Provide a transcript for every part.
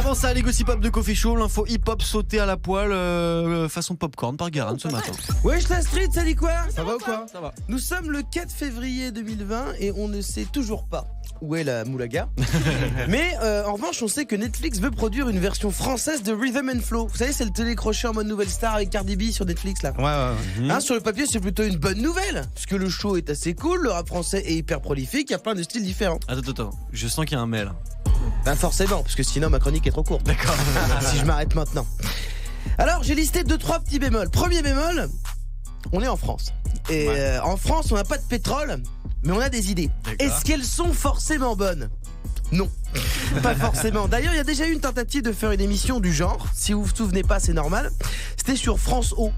Avant ça, les gossip hop de Coffee Show, l'info hip-hop sauté à la poêle façon popcorn par Guérin ce matin. Wesh la street, ça dit quoi? Ça va ou quoi? Ça va. Nous sommes le 4 février 2020 et on ne sait toujours pas où est la moulaga. Mais en revanche, on sait que Netflix veut produire une version française de Rhythm and Flow. Vous savez, c'est le télécrochet en mode nouvelle star avec Cardi B sur Netflix là. Ouais. Hein, sur le papier, c'est plutôt une bonne nouvelle, puisque le show est assez cool, le rap français est hyper prolifique, il y a plein de styles différents. Attends, je sens qu'il y a un mail. Ben forcément, parce que sinon ma chronique est trop courte. D'accord. Si je m'arrête maintenant. Alors, j'ai listé 2-3 petits bémols. Premier bémol, on est en France. Et en France, on n'a pas de pétrole, mais on a des idées. D'accord. Est-ce qu'elles sont forcément bonnes? Non, pas forcément. D'ailleurs, il y a déjà eu une tentative de faire une émission du genre. Si vous vous souvenez pas, c'est normal. C'était sur France O.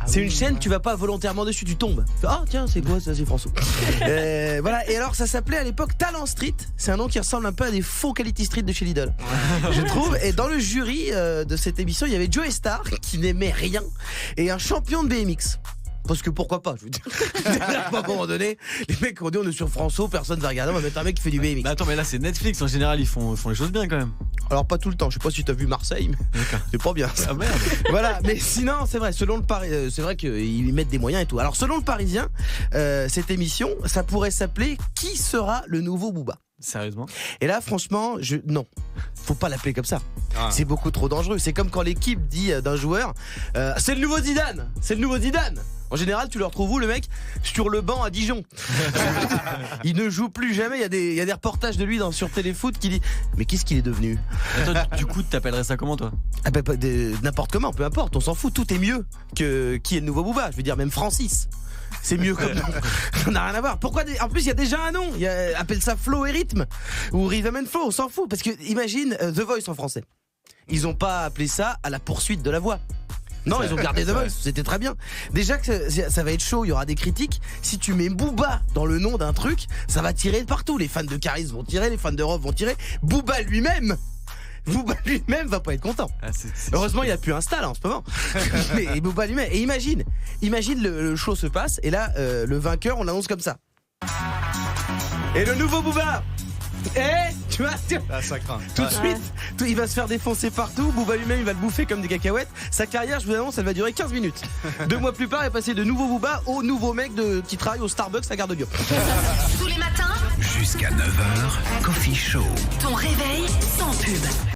C'est une chaîne, tu vas pas volontairement dessus, tu tombes. Ah tiens, c'est quoi ça? C'est François. Voilà, et alors ça s'appelait à l'époque Talent Street. C'est un nom qui ressemble un peu à des faux Quality Street de chez Lidl, je trouve. Et dans le jury de cette émission, il y avait Joey Star qui n'aimait rien et un champion de BMX. Parce que pourquoi pas, je veux dire. À un moment donné, les mecs ont dit on est sur François, personne va regarder, on va mettre un mec qui fait du BMX. Mais attends, mais là c'est Netflix, en général ils font les choses bien quand même. Alors pas tout le temps, je sais pas si t'as vu Marseille, mais c'est pas bien ça. Ah merde. Voilà, mais sinon c'est vrai, selon le c'est vrai qu'ils mettent des moyens et tout. Alors selon le Parisien, cette émission, ça pourrait s'appeler Qui sera le nouveau Booba? Sérieusement? Et là franchement, non, faut pas l'appeler comme ça. C'est beaucoup trop dangereux. C'est comme quand l'équipe dit d'un joueur c'est le nouveau Zidane, c'est le nouveau Zidane. En général, tu le retrouves où le mec? Sur le banc à Dijon. Il ne joue plus jamais. Il y a des reportages de lui sur Téléfoot qui dit mais qu'est-ce qu'il est devenu? Attends, du coup, t'appellerais ça comment toi? Ah bah, n'importe comment, peu importe, on s'en fout, tout est mieux que qui est le nouveau Booba. Je veux dire, même Francis, c'est mieux comme nom. Ça n'a rien à voir. Pourquoi En plus, il y a déjà un nom. Appelle ça Flow et Rythme ou Rhythm and Flow. On s'en fout parce que imagine The Voice en français. Ils ont pas appelé ça à la poursuite de la voix. Non, ils ont gardé The Voice, c'était très bien. Déjà que ça va être chaud, il y aura des critiques. Si tu mets Booba dans le nom d'un truc, ça va tirer de partout. Les fans de Caris vont tirer, les fans de Rob vont tirer. Booba lui-même va pas être content. Heureusement, il n'y a plus Insta là en ce moment. Mais Booba lui-même. Et imagine le show se passe et là, le vainqueur, on l'annonce comme ça. Et le nouveau Booba. Tu vois, Ça craint. tout de suite, il va se faire défoncer partout. Booba lui-même, il va le bouffer comme des cacahuètes. Sa carrière, je vous annonce, elle va durer 15 minutes. 2 mois plus tard, il est passé de nouveau Booba au nouveau mec qui travaille au Starbucks à Gare de Lyon. Tous les matins, Jusqu'à 9h, Coffee Show. ton réveil sans pub.